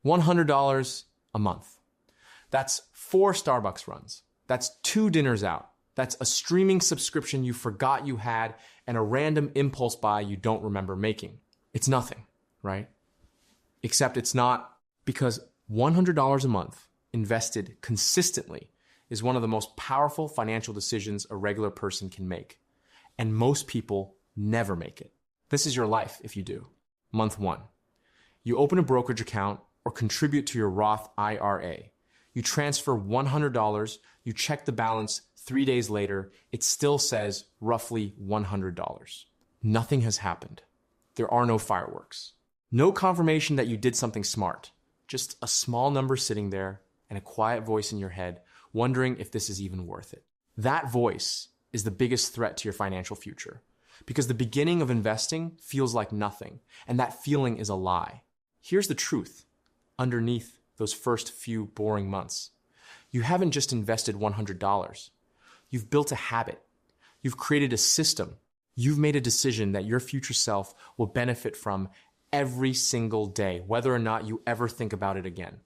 $100 a month. That's 4 Starbucks runs. That's 2 dinners out. That's a streaming subscription you forgot you had and a random impulse buy you don't remember making. It's nothing, right? Except it's not, because $100 a month invested consistently is one of the most powerful financial decisions a regular person can make. And most people never make it. This is your life if you do. Month 1. You open a brokerage account or contribute to your Roth IRA. You transfer $100, you check the balance 3 days later, it still says roughly $100. Nothing has happened. There are no fireworks. No confirmation that you did something smart. Just a small number sitting there and a quiet voice in your head wondering if this is even worth it. That voice is the biggest threat to your financial future, because the beginning of investing feels like nothing, and that feeling is a lie. Here's the truth underneath those first few boring months. You haven't just invested $100. You've built a habit. You've created a system. You've made a decision that your future self will benefit from every single day, whether or not you ever think about it again.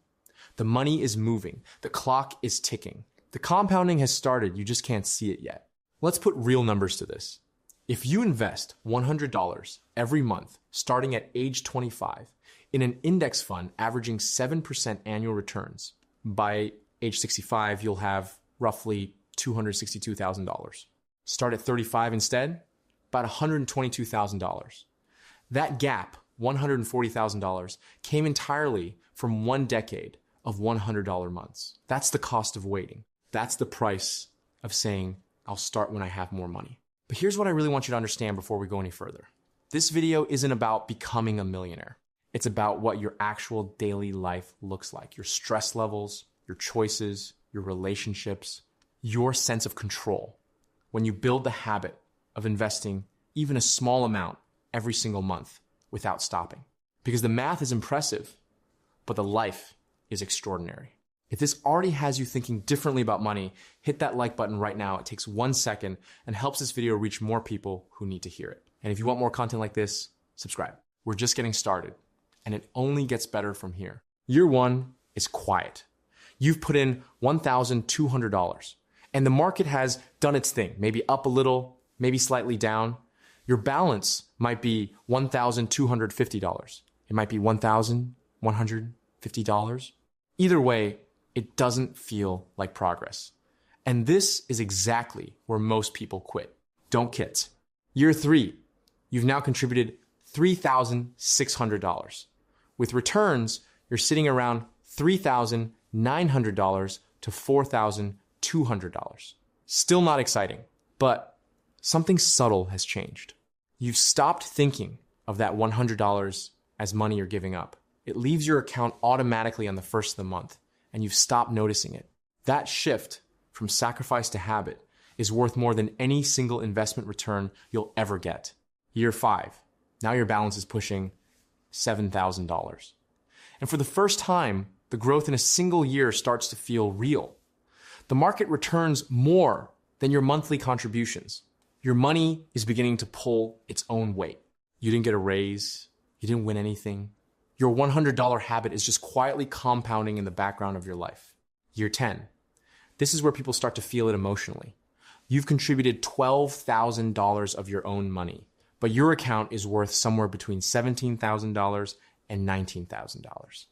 The money is moving. The clock is ticking. The compounding has started. You just can't see it yet. Let's put real numbers to this. If you invest $100 every month, starting at age 25, in an index fund averaging 7% annual returns, by age 65, you'll have roughly $262,000. Start at 35 instead, about $122,000. That gap, $140,000, came entirely from 1 decade of $100 months. That's the cost of waiting. That's the price of saying, I'll start when I have more money. But here's what I really want you to understand before we go any further. This video isn't about becoming a millionaire. It's about what your actual daily life looks like. Your stress levels, your choices, your relationships, your sense of control. When you build the habit of investing even a small amount every single month without stopping. Because the math is impressive, but the life is extraordinary. If this already has you thinking differently about money, hit that like button right now. It takes 1 second and helps this video reach more people who need to hear it. And if you want more content like this, subscribe. We're just getting started, and it only gets better from here. Year 1 is quiet. You've put in $1,200, and the market has done its thing, maybe up a little, maybe slightly down. Your balance might be $1,250. It might be $1,150. Either way, it doesn't feel like progress. And this is exactly where most people quit. Don't quit. Year 3, you've now contributed $3,600. With returns, you're sitting around $3,900 to $4,200. Still not exciting, but something subtle has changed. You've stopped thinking of that $100 as money you're giving up. It leaves your account automatically on the first of the month, and you've stopped noticing it. That shift from sacrifice to habit is worth more than any single investment return you'll ever get. Year 5, now your balance is pushing $7,000. And for the first time, the growth in a single year starts to feel real. The market returns more than your monthly contributions. Your money is beginning to pull its own weight. You didn't get a raise. You didn't win anything. Your $100 habit is just quietly compounding in the background of your life. Year 10. This is where people start to feel it emotionally. You've contributed $12,000 of your own money, but your account is worth somewhere between $17,000 and $19,000.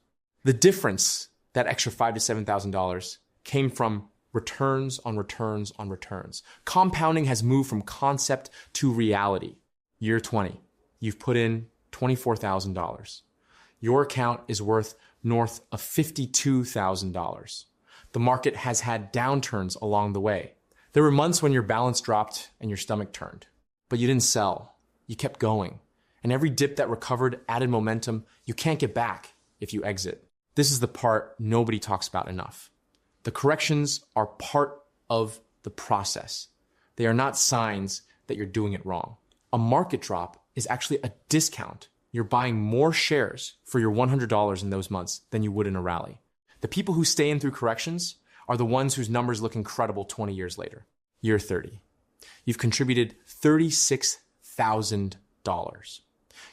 The difference, that extra $5,000 to $7,000, came from returns on returns on returns. Compounding has moved from concept to reality. Year 20. You've put in $24,000. Your account is worth north of $52,000. The market has had downturns along the way. There were months when your balance dropped and your stomach turned, but you didn't sell. You kept going. And every dip that recovered added momentum you can't get back if you exit. This is the part nobody talks about enough. The corrections are part of the process. They are not signs that you're doing it wrong. A market drop is actually a discount. You're buying more shares for your $100 in those months than you would in a rally. The people who stay in through corrections are the ones whose numbers look incredible 20 years later. Year 30. You've contributed $36,000.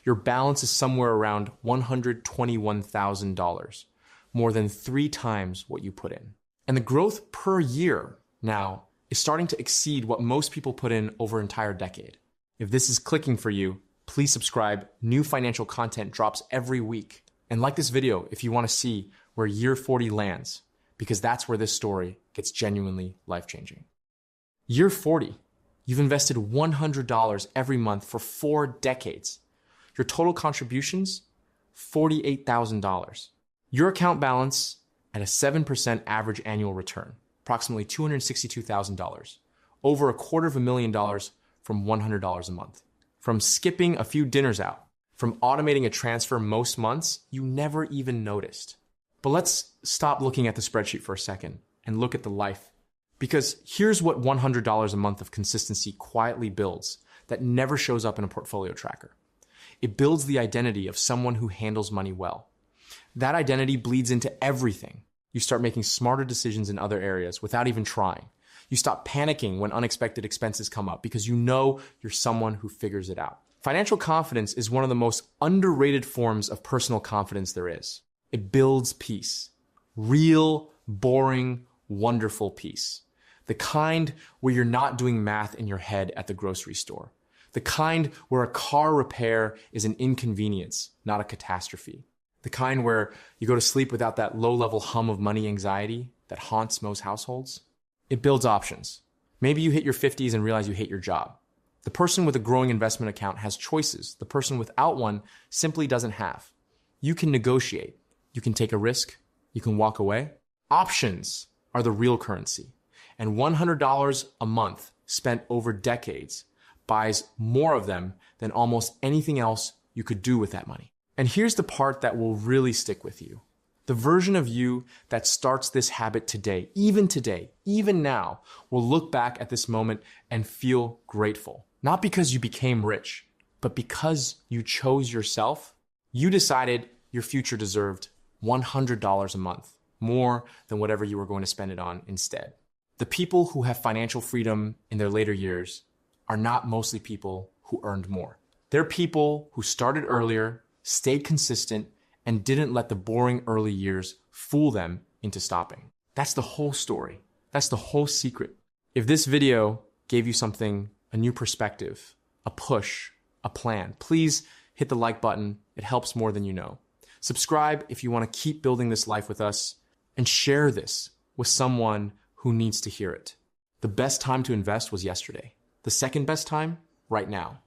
Your balance is somewhere around $121,000. more than 3 times what you put in. And the growth per year now is starting to exceed what most people put in over an entire decade. If this is clicking for you, please subscribe. New financial content drops every week. And like this video if you want to see where year 40 lands, because that's where this story gets genuinely life-changing. Year 40, you've invested $100 every month for 4 decades. Your total contributions, $48,000. Your account balance at a 7% average annual return, approximately $262,000, over $250,000 from $100 a month. From skipping a few dinners out, from automating a transfer most months you never even noticed. But let's stop looking at the spreadsheet for a second and look at the life. Because here's what $100 a month of consistency quietly builds that never shows up in a portfolio tracker. It builds the identity of someone who handles money well. That identity bleeds into everything. You start making smarter decisions in other areas without even trying. You stop panicking when unexpected expenses come up because you know you're someone who figures it out. Financial confidence is one of the most underrated forms of personal confidence there is. It builds peace. Real, boring, wonderful peace. The kind where you're not doing math in your head at the grocery store. The kind where a car repair is an inconvenience, not a catastrophe. The kind where you go to sleep without that low-level hum of money anxiety that haunts most households. It builds options. Maybe you hit your 50s and realize you hate your job. The person with a growing investment account has choices. The person without one simply doesn't have. You can negotiate. You can take a risk. You can walk away. Options are the real currency. And $100 a month spent over decades buys more of them than almost anything else you could do with that money. And here's the part that will really stick with you. The version of you that starts this habit today, even now, will look back at this moment and feel grateful. Not because you became rich, but because you chose yourself. You decided your future deserved $100 a month, more than whatever you were going to spend it on instead. The people who have financial freedom in their later years are not mostly people who earned more. They're people who started earlier, stayed consistent, and didn't let the boring early years fool them into stopping. That's the whole story. That's the whole secret. If this video gave you something, a new perspective, a push, a plan, please hit the like button. It helps more than you know. Subscribe if you want to keep building this life with us, and share this with someone who needs to hear it. The best time to invest was yesterday. The second best time, right now.